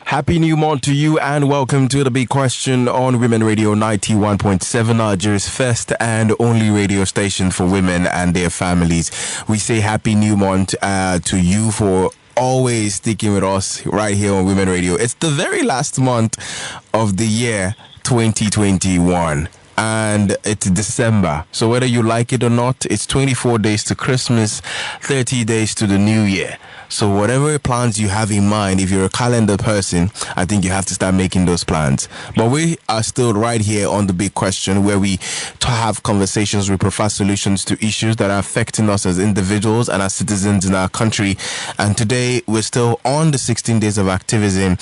Happy new month to you and welcome to the big question on Women Radio 91.7, Nigeria's first and only radio station for women and their families. We say happy new month to you for always sticking with us right here on Women Radio. It's the very last month of the year 2021. And it's December. So whether you like it or not, it's 24 days to Christmas, 30 days to the new year. So whatever plans you have in mind, if you're a calendar person, I think you have to start making those plans. But we are still right here on the big question where we have conversations with preferred solutions to issues that are affecting us as individuals and as citizens in our country. And today we're still on the 16 days of activism,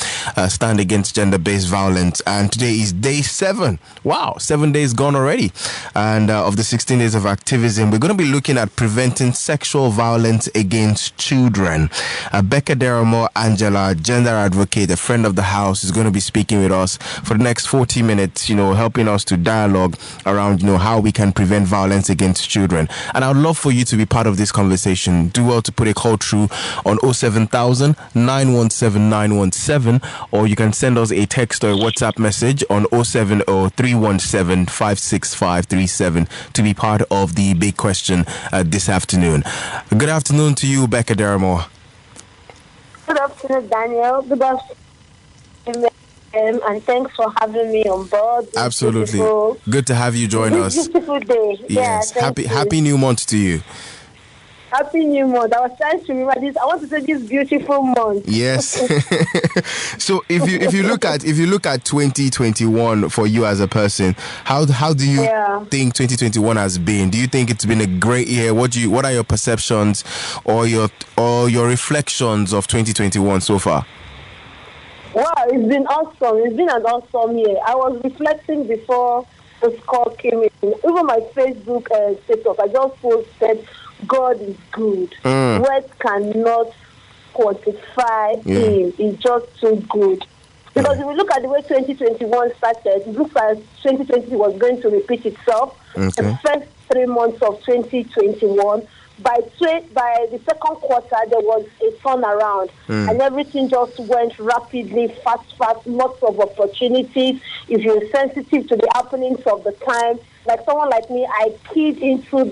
stand against gender-based violence. And today is day 7. Wow, 7 days gone already. And of the 16 days of activism, we're going to be looking at preventing sexual violence against children. Becca Deramo Angela, gender advocate, a friend of the house, is going to be speaking with us for the next 40 minutes, helping us to dialogue around, how we can prevent violence against children. And I'd love for you to be part of this conversation. Do well to put a call through on 07000 917 917, or you can send us a text or a WhatsApp message on 070 317 56537 to be part of the big question this afternoon. Good afternoon to you, Becca Deramo. Good afternoon, Daniel. Good afternoon, and thanks for having me on board. Absolutely. Good to have you join us. Beautiful day. Yes. Yeah, happy new month to you. Happy new month. I was trying to remember this. I want to say this beautiful month. Yes. So if you look at 2021 for you as a person, how do you think 2021 has been? Do you think it's been a great year? What are your perceptions or your reflections of 2021 so far? Wow, it's been awesome. It's been an awesome year. I was reflecting before the score came in. Even my Facebook status, I just posted, God is good. Words cannot quantify Him. He's just too good. Because if we look at the way 2021 started, it looks like 2020 was going to repeat itself. The first 3 months of 2021, by the second quarter, there was a turnaround, and everything just went rapidly, fast, lots of opportunities. If you're sensitive to the happenings of the time, like someone like me, I keyed into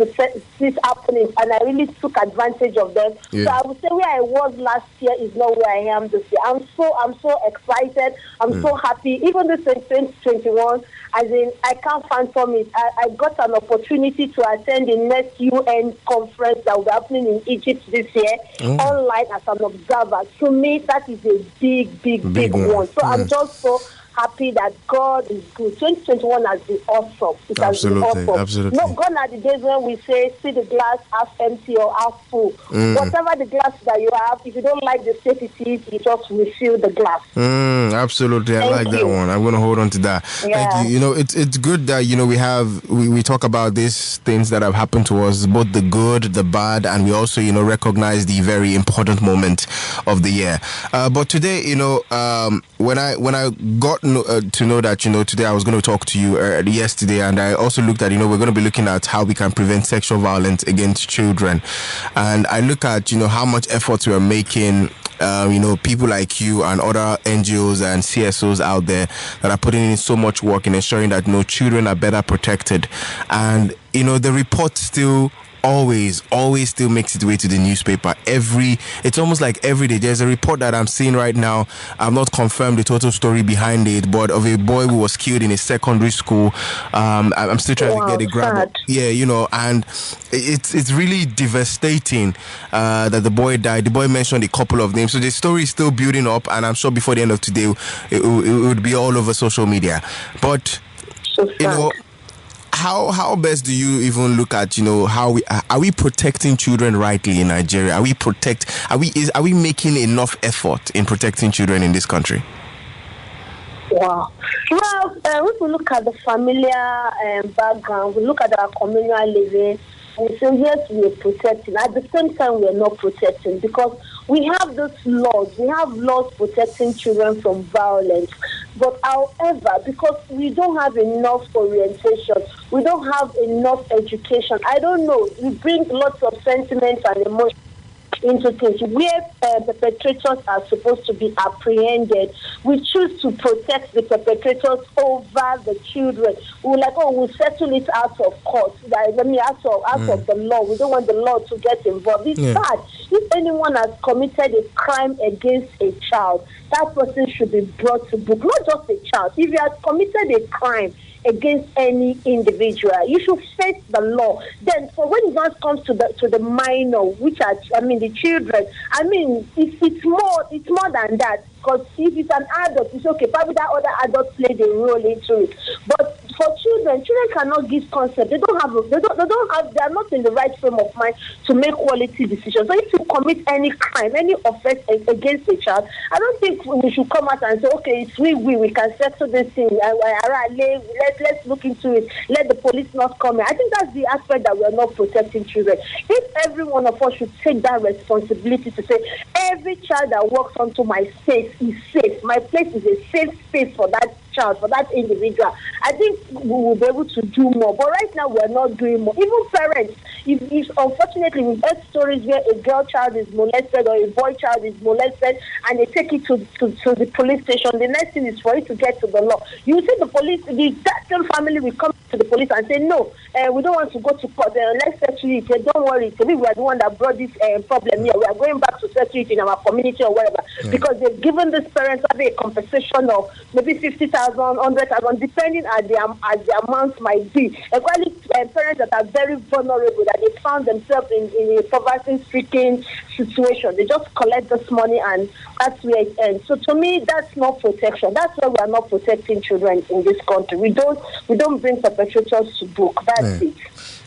these happenings, and I really took advantage of them. So I would say where I was last year is not where I am this year. I'm so excited. I'm so happy. Even this in 2021, I can't phantom it. I got an opportunity to attend the next UN conference that will be happening in Egypt this year, online as an observer. To me, that is a big one. So I'm just so happy that God is good. 2021 has been awesome. It has been awesome. Absolutely. No, gone are the days when we say, see the glass half empty or half full. Whatever the glass that you have, if you don't like the state it is, you just refill the glass. Absolutely. I like that one. I'm going to hold on to that. Thank you. It's good that, we talk about these things that have happened to us, both the good, the bad, and we also, recognize the very important moment of the year. But today, when I got to know that, today I was going to talk to you yesterday, and I also looked at, we're going to be looking at how we can prevent sexual violence against children. And I look at, how much effort we're making, people like you and other NGOs and CSOs out there that are putting in so much work in ensuring that, children are better protected. And, the report still always still makes its way to the newspaper. It's almost like every day. There's a report that I'm seeing right now. I've not confirmed the total story behind it, but of a boy who was killed in a secondary school. I'm still trying to get a grab of, and it's really devastating that the boy died. The boy mentioned a couple of names, so the story is still building up, and I'm sure before the end of today it would be all over social media. But how best do you even look at, how are we protecting children rightly in Nigeria? Are we making enough effort in protecting children in this country? Wow. Well, if we look at the familiar background, we look at our communal living, we say yes, we are protecting. At the same time, we are not protecting because we have those laws. We have laws protecting children from violence. But however, because we don't have enough orientation, we don't have enough education, I don't know, we bring lots of sentiments and emotions into things where perpetrators are supposed to be apprehended. We choose to protect the perpetrators over the children. We're like, we'll settle it out of court. Out of the law. We don't want the law to get involved. It's bad. If anyone has committed a crime against a child, that person should be brought to book. Not just a child. If you have committed a crime against any individual, you should face the law. Then, for when it just comes to the minor, which are the children, it's more than that. Because if it's an adult, it's okay. Probably that other adult played a role into it. But for children cannot give consent. They are not in the right frame of mind to make quality decisions. So if you commit any crime, any offense against a child, I don't think we should come out and say, okay, it's we can settle this thing. Let's look into it. Let the police not come in. I think that's the aspect that we are not protecting children. If every one of us should take that responsibility to say, every child that walks onto my space is safe. My place is a safe space for that child, for that individual. I think we will be able to do more. But right now, we are not doing more. Even parents, if unfortunately we've heard stories where a girl child is molested or a boy child is molested and they take it to the police station, the next thing is for it to get to the law. You see the police, that same family will come to the police and say, no, we don't want to go to court. Let's settle it. Don't worry. We are the one that brought this problem here. We are going back to settle it in our community or whatever. Because they've given these parents a compensation of maybe 50,000, 100,000, depending as the amount might be. Equally, parents that are very vulnerable, that they found themselves in a poverty-stricken situation, they just collect this money and that's where it ends. So to me, that's not protection. That's why we are not protecting children in this country. We don't bring perpetrators to book. That's it.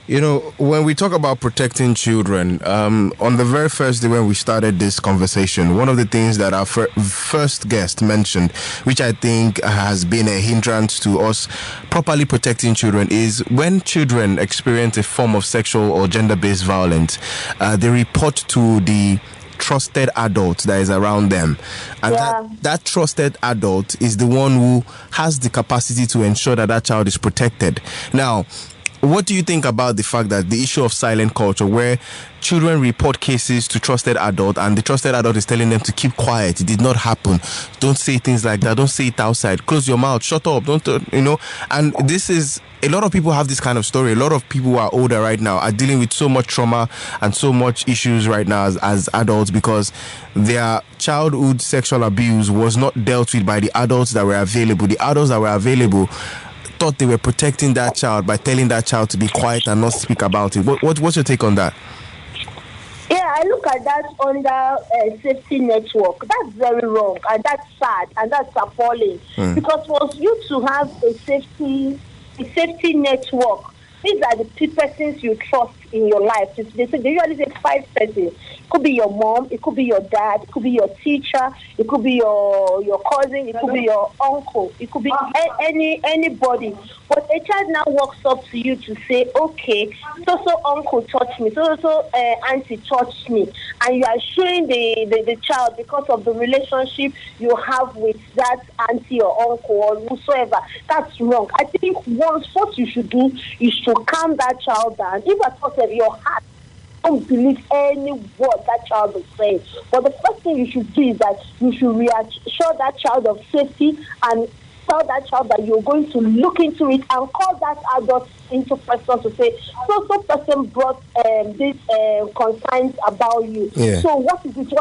You know, when we talk about protecting children, on the very first day when we started this conversation, one of the things that our first guest mentioned, which I think has been a hindrance to us properly protecting children, is when children experience a form of sexual or gender-based violence, they report to the trusted adult that is around them, and that trusted adult is the one who has the capacity to ensure that child is protected. Now, what do you think about the fact that the issue of silent culture, where children report cases to trusted adult and the trusted adult is telling them to keep quiet, it did not happen, don't say things like that, don't say it outside, close your mouth, shut up, don't, and this is, a lot of people have this kind of story. A lot of people who are older right now are dealing with so much trauma and so much issues right now as adults because their childhood sexual abuse was not dealt with by the adults that were available. The adults that were available thought they were protecting that child by telling that child to be quiet and not speak about it. What's your take on that? Yeah, I look at that under safety network. That's very wrong, and that's sad, and that's appalling. Because for you to have a safety network, these are the persons you trust in your life. They usually say 5 persons. It could be your mom, it could be your dad, it could be your teacher, it could be your cousin, it could be your uncle, it could be anybody. But a child now walks up to you to say, okay, so uncle touched me, so auntie touched me, and you are showing the child because of the relationship you have with that auntie or uncle or whosoever. That's wrong. I think what you should do is to calm that child down. If I thought of your heart, don't believe any word that child is saying. But the first thing you should do is that you should reassure that child of safety and tell that child that you're going to look into it and call that adult into person to say, so person brought these concerns about you. Yeah. So what is it?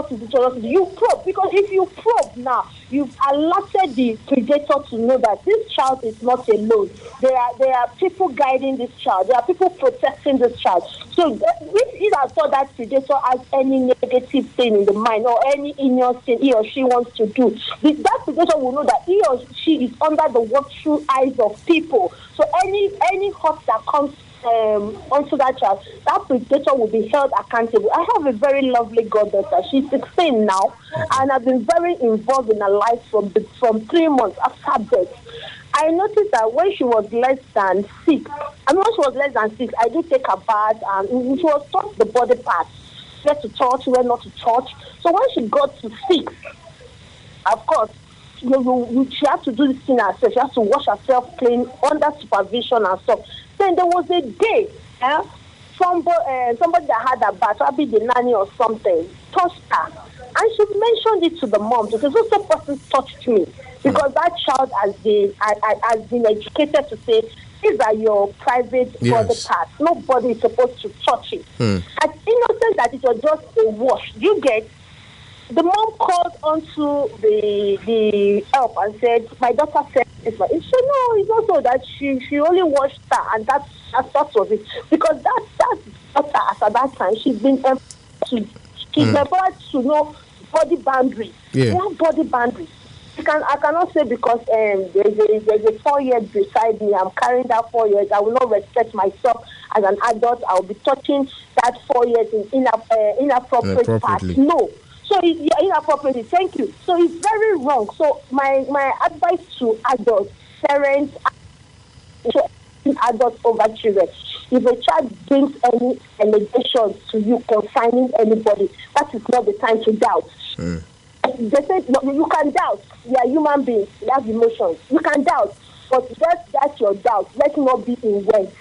You probe, because if you probe now, you've alerted the predator to know that this child is not alone. There are people guiding this child. There are people protecting this child. So if he has thought that predator has any negative thing in the mind or any heinous thing he or she wants to do, that predator will know that he or she is under the watchful eyes of people. So any hurt that comes onto that child, that predator will be held accountable. I have a very lovely goddaughter. She's 16 now, and I've been very involved in her life from 3 months after birth. I noticed that when she was less than 6, I do take her bath, and she was taught the body parts, where to touch, where not to touch. So when she got to 6, of course, she had to do this thing herself. She has to wash herself clean under supervision and stuff. Then there was a day somebody that had a bat, probably the nanny or something, touched her. And she mentioned it to the mom to say, so person touched me. Because that child has been educated to say, these are your private body parts. Nobody is supposed to touch it. As innocent that it was just a wash, you get. The mom called onto the help and said, my daughter said this. She said, no, it's not so that she only washed her, and that was it. Because that daughter, at that time, she's been empowered to know body boundaries. Yeah. They have body boundaries. I cannot say because there's a 4 years beside me, I'm carrying that 4 years, I will not respect myself as an adult. I will be touching that 4 years in inappropriate parts. No. So it's inappropriate. Thank you. So it's very wrong. So my advice to adults, parents, adults over children, if a child brings any allegations to you concerning anybody, that is not the time to doubt. They say you can doubt. We are human beings. We have emotions. You can doubt, but just that your doubt. Let it not be in words.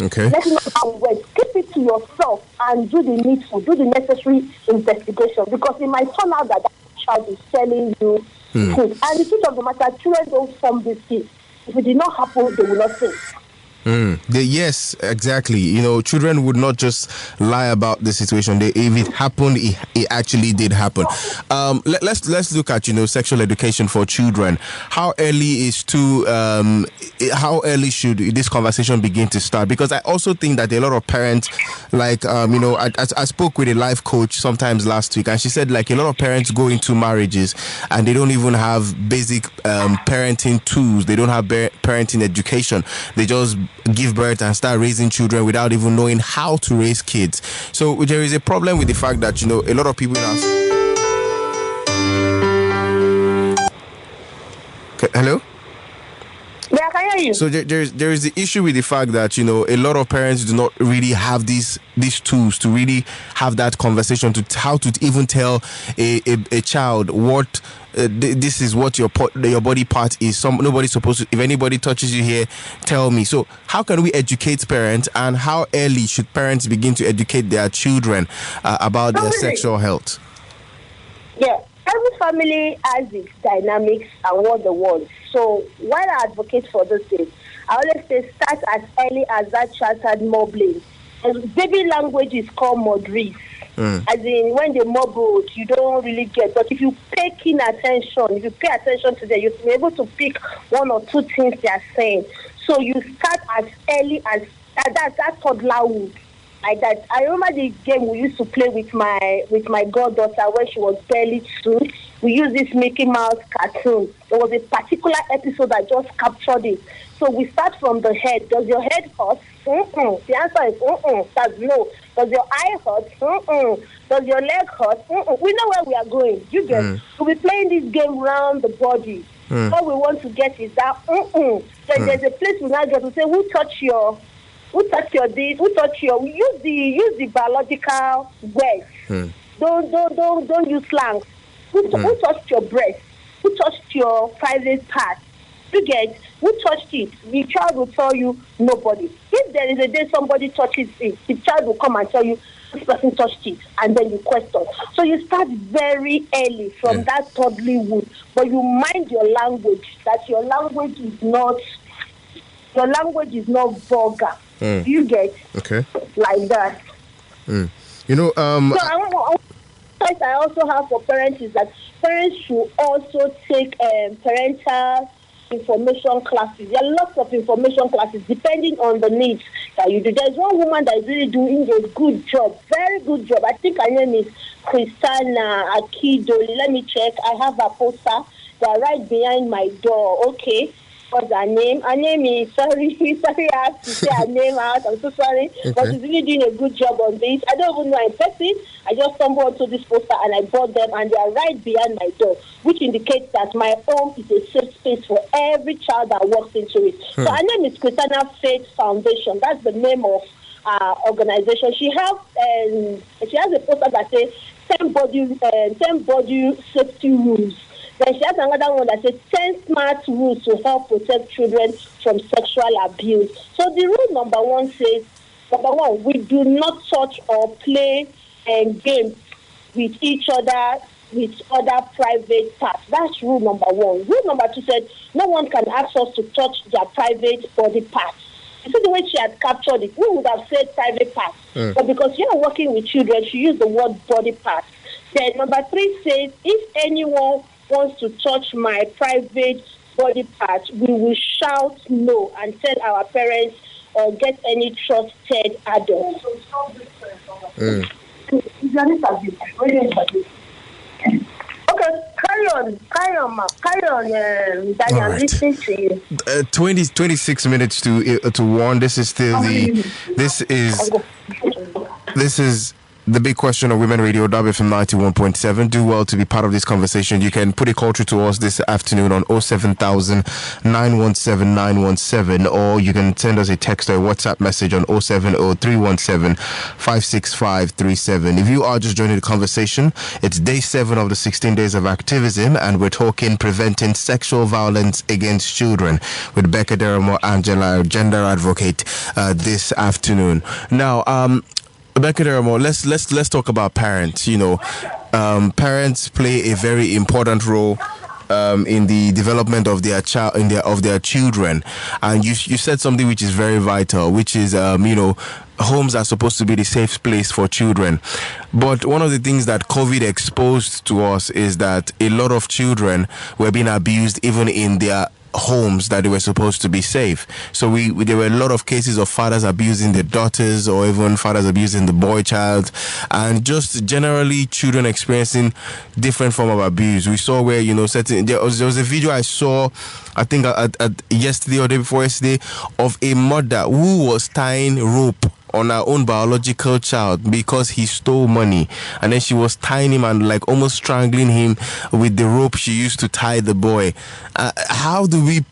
Okay. Let it not be in words. Keep it to yourself and do the needful, do the necessary investigation, because it might turn out that child is telling you truth. And the truth of the matter, children don't form this thing. If it did not happen, they will not say. Yes, exactly. Children would not just lie about the situation. If it happened, it actually did happen. Let's look at sexual education for children. How early how early should this conversation begin to start? Because I also think that a lot of parents, I spoke with a life coach sometimes last week, and she said a lot of parents go into marriages and they don't even have basic parenting tools. They don't have parenting education. They just give birth and start raising children without even knowing how to raise kids. So there is a problem with the fact that a lot of people Hello? Yeah, I can hear you. So there is the issue with the fact that a lot of parents do not really have these tools to really have that conversation, to how to even tell a child what this is what your body part is. Nobody's supposed to. If anybody touches you here, tell me. So how can we educate parents, and how early should parents begin to educate their children about their sexual health? Yeah. Every family has its dynamics and what they want. So while I advocate for those things, I always say start as early as that child had mumbling. And baby language is called modris. As in, when they mumble, you don't really get. But if you pay keen attention, if you pay attention to them, you'll be able to pick one or two things they are saying. So you start as early as that toddlerhood. Like that. I remember the game we used to play with my goddaughter when she was barely 2. We used this Mickey Mouse cartoon. There was a particular episode that just captured it. So we start from the head. Does your head hurt? The answer is that's no. Does your eye hurt? Does your leg hurt? We know where we are going. You get. We'll be playing this game around the body. What we want to get is that there's a place we now get to say who touched your this? Who touched your? Use the biological words. Don't use slang. Who touched your breast? Who touched your private part? You get? Who touched it? The child will tell you nobody. If there is a day somebody touches it, the child will come and tell you this person touched it, and then you question. So you start very early from that toddlerhood, but you mind your language. That your language is not vulgar. You get like that. So I also have for parents is that parents should also take parental information classes. There are lots of information classes depending on the needs that you do. There's one woman that is really doing a good job, very good job. I think her name is Christina Akidoli. Let me check. I have a poster. They are right behind my door. Okay. What's her name? Her name is sorry, I have to say her name out. I'm so sorry. Okay. But she's really doing a good job on this. I don't even know in person. I just stumbled onto this poster and I bought them, and they are right behind my door, which indicates that my home is a safe space for every child that walks into it. So her name is Christiana Faith Foundation. That's the name of organization. She has a poster that says 10 body safety rules. Then she has another one that says 10 smart rules to help protect children from sexual abuse. So the rule number 1 says Number one, we do not touch or play games with each other, with other private parts. That's rule number one. Rule number two said no one can ask us to touch their private body parts. You see the way she had captured it, we would have said private parts. But because you're working with children, she used the word body parts. Then number three says, if anyone wants to touch my private body parts, we will shout no and tell our parents or get any trusted adult. Okay, carry on, ma. Carry on, Daniel. All right. Listening to you. 26 minutes to 1. This is still this is the big question of Women Radio, WFM 91.7. Do well to be part of this conversation. You can put a call through to us this afternoon on 07000 917 917, or you can send us a text or a WhatsApp message on 070 317 56537. If you are just joining the conversation, it's day 7 of the 16 days of activism, and we're talking preventing sexual violence against children with Becca Deramo Angela, gender advocate, this afternoon. Now, Becca Deramo, let's talk about parents. You know, parents play a very important role in the development of their their children, and you said something which is very vital, which is homes are supposed to be the safe place for children. But one of the things that COVID exposed to us is that a lot of children were being abused even in their homes that they were supposed to be safe. So there were a lot of cases of fathers abusing their daughters, or even fathers abusing the boy child, and just generally children experiencing different form of abuse. We saw where there was a video I saw, I think at yesterday or day before yesterday, of a mother who was tying rope on her own biological child because he stole money, and then she was tying him and like almost strangling him with the rope she used to tie the boy. How do we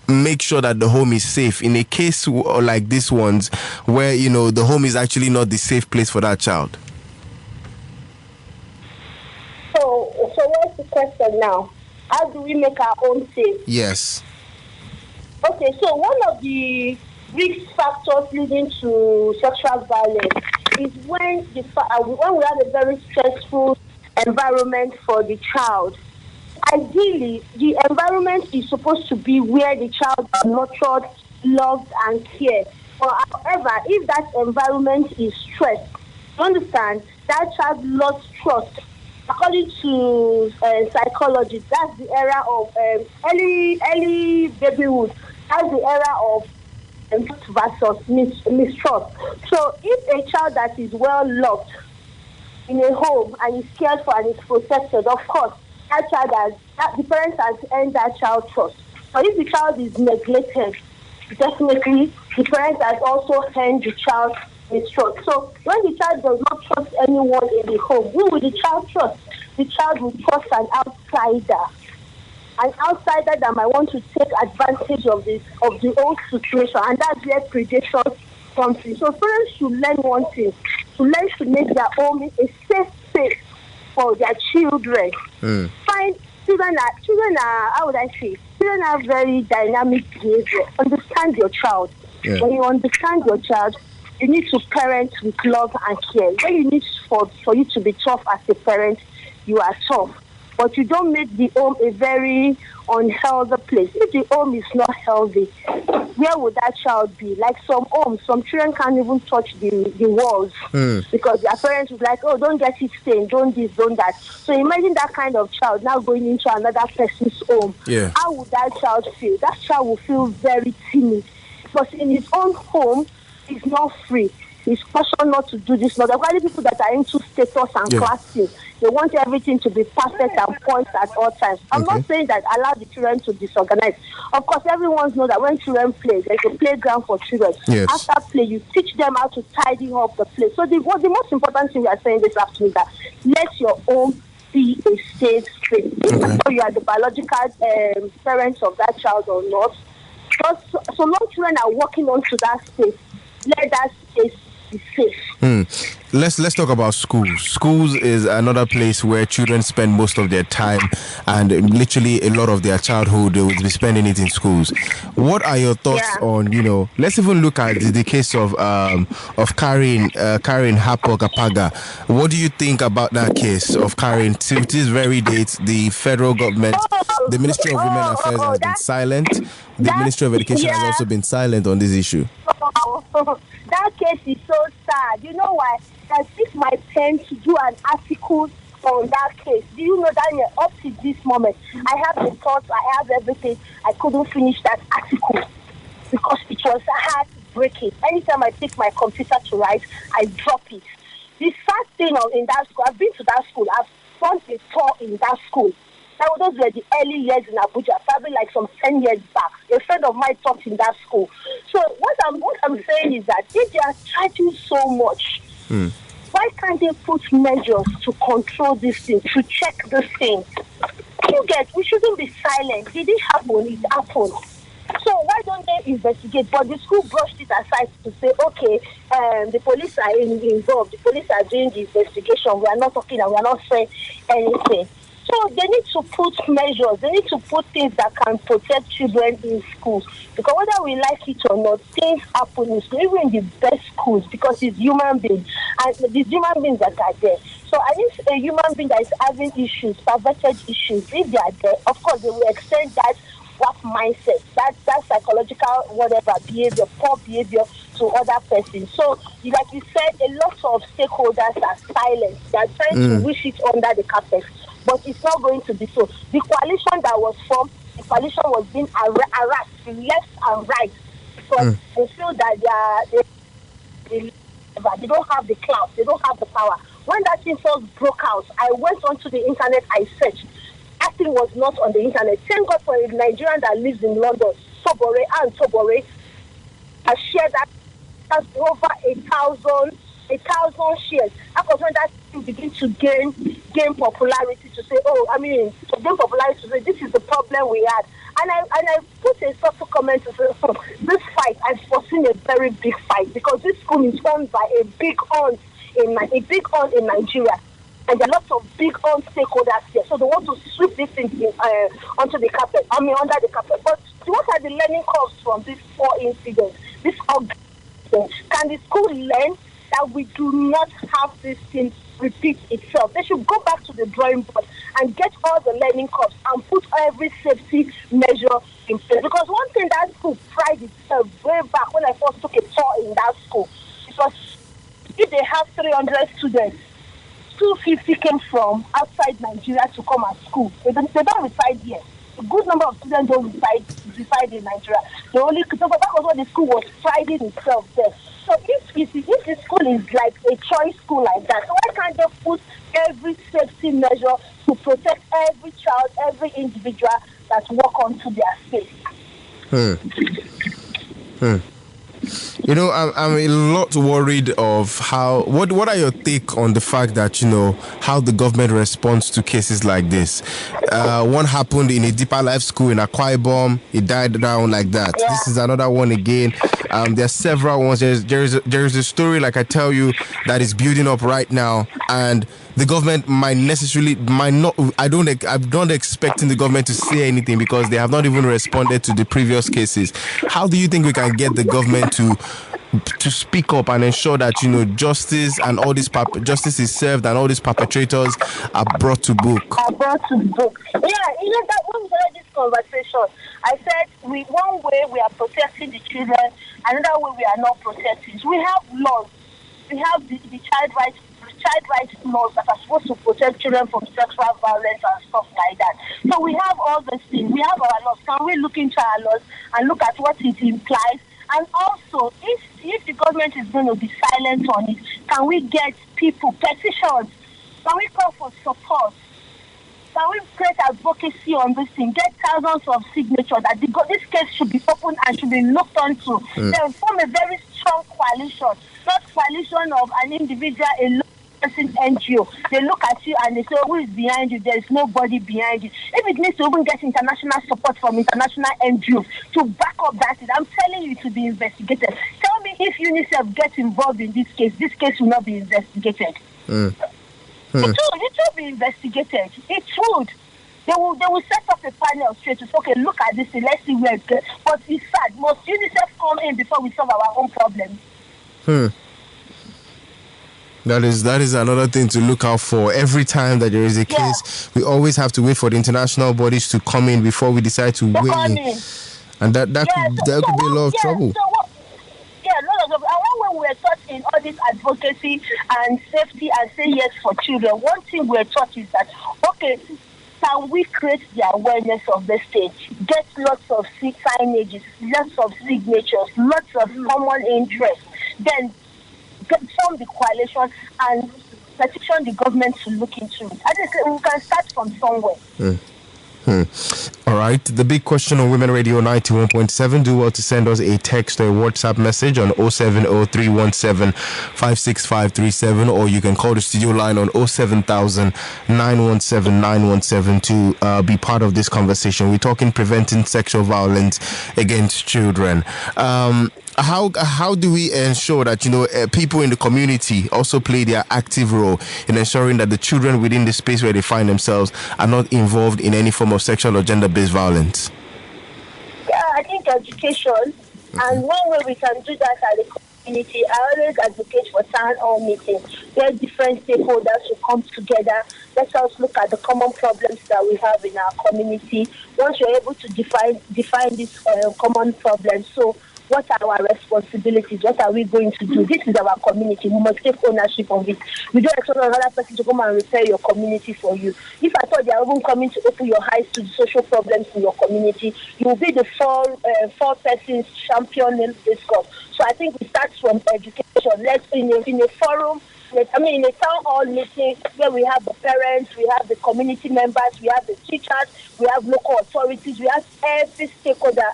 make sure that the home is safe in a case like this one's where the home is actually not the safe place for that child? So what's the question now? How do we make our home safe? Yes. Okay, so one of the risk factors leading to sexual violence is when we have a very stressful environment for the child. Ideally, the environment is supposed to be where the child is nurtured, loved, and cared. However, if that environment is stressed, you understand, that child lost trust. According to psychology, that's the era of early babyhood. That's the era of versus mistrust. So if a child that is well loved in a home and is cared for and is protected, of course, the parents has earned that child trust. But if the child is neglected, definitely the parents has also earned the child mistrust. So when the child does not trust anyone in the home, who will the child trust? The child will trust an outsider. An outsider that might want to take advantage of the old situation, and that's where predation comes in. So parents should learn one thing: to learn to make their home a safe space for their children. Find children are how would I say? Children are very dynamic behavior. Understand your child. Yeah. When you understand your child, you need to parent with love and care. When you need for you to be tough as a parent, you are tough. But you don't make the home a very unhealthy place. If the home is not healthy, where would that child be? Like some homes, some children can't even touch the walls because their parents would like, oh, don't get it stained, don't this, don't that. So imagine that kind of child now going into another person's home. Yeah. How would that child feel? That child will feel very timid because in his own home, he's not free. He's cautioned not to do this. Now, there are many people that are into status and classing. They want everything to be perfect and points at all times. I'm not saying that allow the children to disorganize. Of course, everyone knows that when children play, there's a playground for children. Yes. After play, you teach them how to tidy up the place. So the most important thing we are saying this afternoon is that let your home be a safe space. Whether you are the biological parents of that child or not. So long children are walking onto that space, let that space is safe. Let's talk about schools. Schools is another place where children spend most of their time, and literally a lot of their childhood they will be spending it in schools. What are your thoughts on, let's even look at the case of Karen Hapog Apaga. What do you think about that case of Karen? To this very date, the federal government, the Ministry of Women Affairs has been silent. The Ministry of Education has also been silent on this issue. That case is so sad. You know why? I took my pen to do an article on that case. Do you know, Daniel, up to this moment, I have the thoughts, I have everything. I couldn't finish that article because it was hard to break it. Anytime I take my computer to write, I drop it. The sad thing in that school, I've been to that school, I've done a tour in that school. Now, those were the early years in Abuja, probably like some 10 years back. A friend of mine taught in that school. So what I'm saying is that if they are charging so much, why can't they put measures to control this thing, to check this thing? We shouldn't be silent. Did it happen? It happened. So why don't they investigate? But the school brushed it aside to say, okay, the police are involved. The police are doing the investigation. We are not talking and we are not saying anything. So they need to put measures. They need to put things that can protect children in schools. Because whether we like it or not, things happen in schools, even in the best schools, because it's human beings. And these human beings that are there. So I think a human being that is having issues, perverted issues, if they are there, of course they will extend that work mindset, that psychological whatever behavior, poor behavior to other persons. So, like you said, a lot of stakeholders are silent. They are trying to wish it under the carpet. But it's not going to be so. The coalition that was formed, the coalition was being harassed left and right because they feel that they don't have the clout, they don't have the power. When that thing first broke out, I went onto the internet, I searched. That thing was not on the internet. Thank God for a Nigerian that lives in London, Tobore, has shared that has over 1,000 shares. That was when that thing began to gain popularity to say, to gain popularity to say this is the problem we had. And I put a subtle comment to say, this fight, I've foreseen a very big fight because this school is owned by a big aunt in Nigeria. And there are lots of big owned stakeholders here. So they want to sweep this thing under the carpet. But what are the learning curves from these 4 incidents? Can the school learn that we do not have this thing repeat itself? They should go back to the drawing board and get all the learning curves and put every safety measure in place. Because one thing that school pride itself way back when I first took a tour in that school, because if they have 300 students, 250 came from outside Nigeria to come at school. They don't reside here. A good number of students don't reside in Nigeria. That was what the school was priding itself there. So if the school is like a choice school like that, so why can't they put every safety measure to protect every child, every individual that walk onto their space? I'm a lot worried of how. What are your take on the fact that how the government responds to cases like this? One happened in a Deeper Life school in Akwa Ibom. It died down like that. Yeah. This is another one again. There are several ones. There is a story, like I tell you, that is building up right now, and the government might not. I'm not expecting the government to say anything because they have not even responded to the previous cases. How do you think we can get the government to speak up and ensure that justice and all this justice is served and all these perpetrators are brought to book? Yeah, that when we started this conversation, I said one way we are protecting the children, another way we are not protecting. We have laws. We have the child rights laws that are supposed to protect children from sexual violence and stuff like that. So we have all these things. We have our laws. Can we look into our laws and look at what it implies? And also, if the government is going to be silent on it, can we get petitions? Can we call for support? Can we create advocacy on this thing? Get thousands of signatures that this case should be opened and should be looked onto. Then form a very strong coalition, not coalition of an individual alone. NGO. They look at you and they say, who is behind you? There is nobody behind you. If it needs to even get international support from international NGOs to back up that, I'm telling you to be investigated. Tell me if UNICEF gets involved in this case will not be investigated. It will be investigated. It would. They will set up a panel straight to say, okay, look at this thing, let's see where it goes. But it's sad. Must UNICEF come in before we solve our own problems? That is another thing to look out for. Every time that there is a case, we always have to wait for the international bodies to come in before we decide to weigh in. And that could be a lot of trouble. A lot of trouble. And when we were taught in all this advocacy and safety and say yes for children, one thing we were taught is that, okay, can we create the awareness of the state, get lots of signages, lots of signatures, lots of common interests, then form the coalition and petition the government to look into it. I think we can start from somewhere. All right. The big question on Women Radio 91.7. Do well to send us a text or a WhatsApp message on 070-317-56537, or you can call the studio line on 07000-917-917 to be part of this conversation. We're talking preventing sexual violence against children. How do we ensure that people in the community also play their active role in ensuring that the children within the space where they find themselves are not involved in any form of sexual or gender-based violence? Yeah, I think education, and one way we can do that as a community, I always advocate for town hall meetings where different stakeholders will come together. Let us look at the common problems that we have in our community. Once you're able to define these common problems, so what are our responsibilities? What are we going to do? This is our community. We must take ownership of it. We don't expect another person to come and repair your community for you. If I thought they are even coming to open your eyes to the social problems in your community, you will be the four persons championing this cause. So I think we start from education. Let's in a forum. In a town hall meeting where we have the parents, we have the community members, we have the teachers, we have local authorities, we have every stakeholder,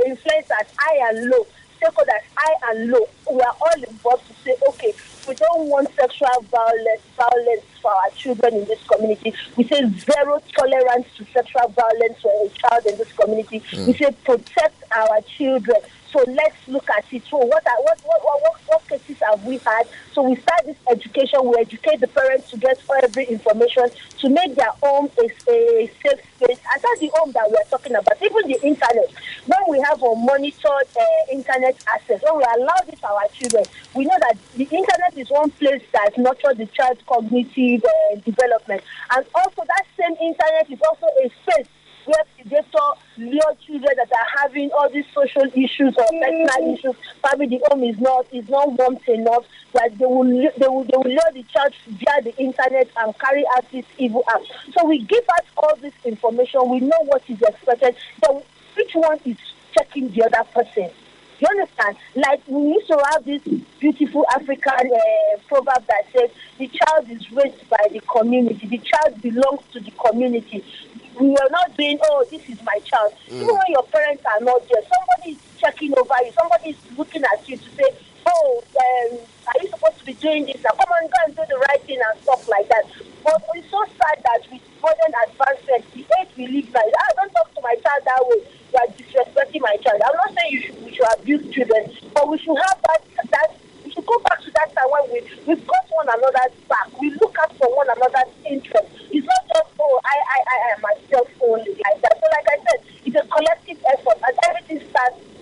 influencers, high and low, stakeholders, high and low. We are all involved to say, okay, we don't want sexual violence for our children in this community. We say zero tolerance to sexual violence for a child in this community. We say protect our children. So let's look at it. So what cases have we had? So we start this education. We educate the parents to get every information to make their home a safe space. And that's the home that we are talking about. Even the internet. When we have unmonitored internet access, when we allow this to our children, we know that the internet is one place that nurtures the child's cognitive development. And also that same internet is also a space where predators lure children that are having all these social issues or personal issues. Probably the home is not warm enough that they will lure the child via the internet and carry out this evil act. So we give out all this information. We know what is expected. So each one is checking the other person. You understand? Like we used to have this beautiful African proverb that says the child is raised by the community. The child belongs to the community. We are not saying, oh, this is my child. Even when your parents are not there, somebody is checking over you. Somebody is looking at you to say, oh, are you supposed to be doing this? Now come on, go and do the right thing and stuff like that. But it's so sad that with modern advancement, the age we live now, don't talk to my child that way. You are disrespecting my child. I'm not saying we should abuse children, but we should have that we should go back to that time when we've got one another's back. We look out for one another's interest. It's not just, oh, I myself only like that. So like I said, it's a collective effort and everything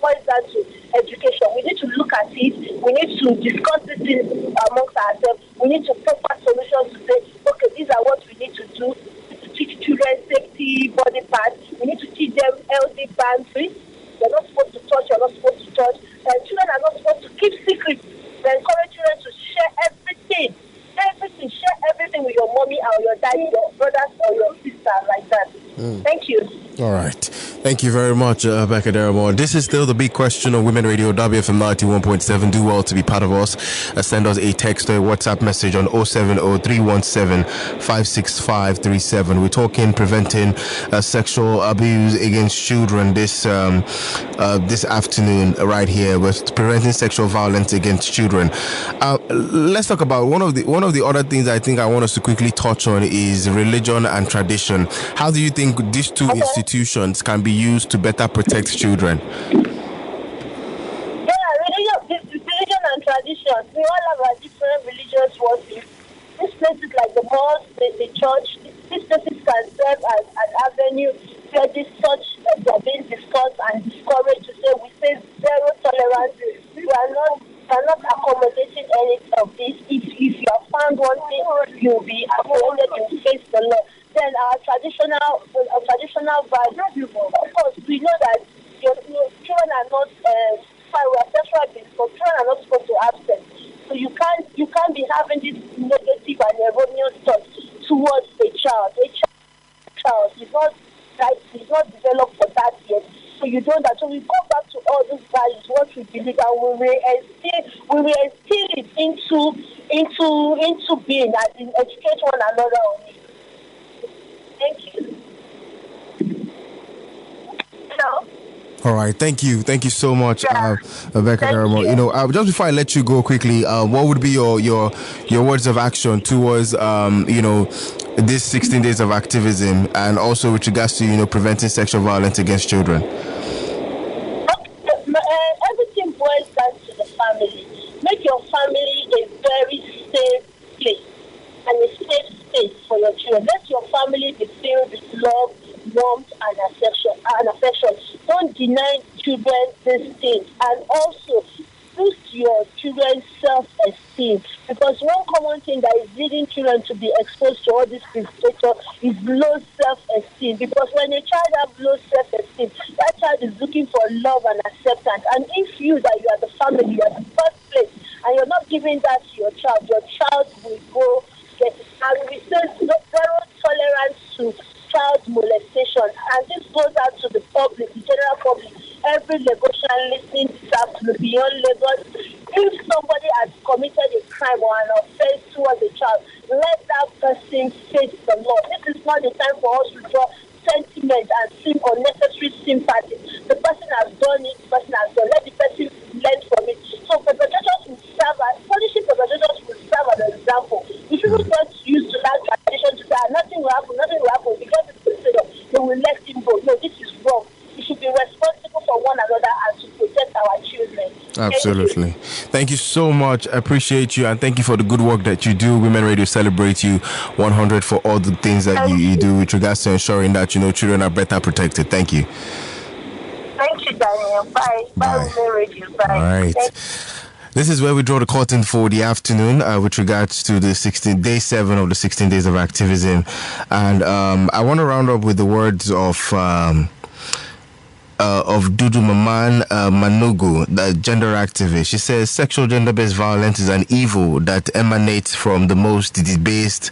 boils down to education. We need to look at it. We need to discuss these things amongst ourselves. We need to proper solutions to say, okay, these are what we need to do. To teach children safety, body parts. We need to teach them healthy boundaries. They're not supposed to touch, you're not supposed to touch. Children are not supposed to keep secrets. We encourage children to share everything. Share everything with your mommy or your daddy, your brothers or your sister, like that. Thank you. All right. Thank you very much, Becca Derrimore. This is still the big question on Women Radio, WFM 91.7. Do well to be part of us. Send us a text or a WhatsApp message on 070-317-56537. We're talking preventing sexual abuse against children this afternoon right here. We're preventing sexual violence against children. Let's talk about one of the other things I think I want us to quickly touch on is religion and tradition. How do you think these two institutions can be used to better protect children? Yeah, religion religions. We all have our different religious worship. This place is like the mosque, the church. These places can serve as an avenue where this such are being discussed and discouraged to say we say zero tolerance. We are not accommodating any of this. If you have found one thing, you'll be apprehended and face the law. Then our traditional values. Of course, we know that your children are not fine. We are sexual beings, but children are not supposed to have sex. So you can't be having this negative and erroneous thoughts towards a child. A child is not right, is not developed for that yet. So you don't that. So we go back to all those values, what we believe, and we will instill it into being, as in educate one another on it. Thank you. Hello. All right, thank you so much, Rebecca Daramo. You know, just before I let you go quickly, what would be your words of action towards this 16 days of activism, and also with regards to preventing sexual violence against children? Everything boils down to the family. Make your family a very safe place and a safe space for your children. Let your family be filled with love, warmth, and affection. Don't deny children these things, and also boost your children's self-esteem, because one common thing that is leading children to be exposed to all this behavior is low self-esteem. Because when a child has low self-esteem, that child is looking for love and acceptance. And if you are the family, you are the first place, and you're not giving that to your child will go get it. And we say zero tolerance to child molestation, and this goes out to the public, the general public. Every Lagosian listening to that beyond Lagos, if somebody has committed a crime or an offense towards a child, let that person face the law. This is not the time for us to draw sentiment and unnecessary sympathy. The person has done it, the person has done. Let the person learn from it. So perpetrators will serve as punishing perpetrators will serve as an example. We shouldn't just use that tradition to say nothing will happen, because it's considered they will let him go. No, this is wrong. We should be responsible for one another and to protect our children. Absolutely. Thank you so much. I appreciate you, and thank you for the good work that you do. Women Radio celebrates you 100 for all the things that you do with regards to ensuring that children are better protected. Thank you. Thank you, Daniel. Bye. Bye, Women Radio. Bye. All right. This is where we draw the curtain for the afternoon with regards to the day 7 of the 16 days of activism. And I want to round up with the words of Dudu Maman Manugu, the gender activist. She says sexual gender-based violence is an evil that emanates from the most debased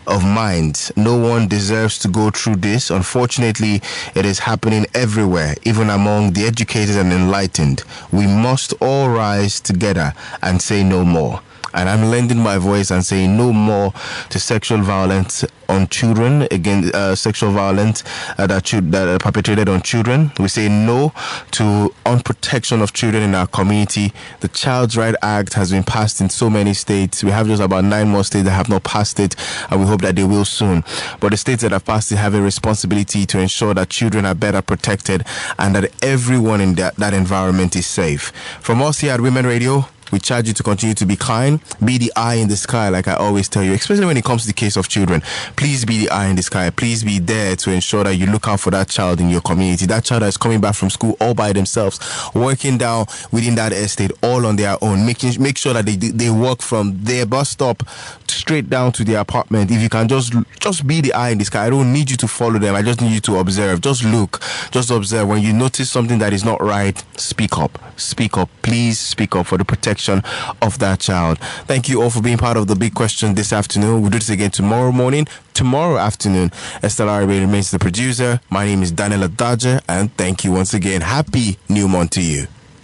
of minds. No one deserves to go through this. Unfortunately, it is happening everywhere, even among the educated and enlightened. We must all rise together and say no more. And I'm lending my voice and saying no more to sexual violence on children, against sexual violence that are perpetrated on children. We say no to unprotection of children in our community. The Child's Right Act has been passed in so many states. We have just about 9 more states that have not passed it, and we hope that they will soon. But the states that have passed it have a responsibility to ensure that children are better protected and that everyone in that environment is safe. From us here at Women Radio, we charge you to continue to be kind, be the eye in the sky, like I always tell you, especially when it comes to the case of children. Please be the eye in the sky. Please be there to ensure that you look out for that child in your community, that child that is coming back from school all by themselves, working down within that estate all on their own, make sure that they walk from their bus stop straight down to their apartment. If you can just be the eye in the sky. I don't need you to follow them. I just need you to observe. Just look, just observe. When you notice something that is not right, speak up. Please speak up for the protection of that child. Thank you all for being part of the big question this afternoon. We'll do this again tomorrow afternoon. Estelle Arabe remains the producer. My name is Daniel Adaje, and thank you once again. Happy new month to you.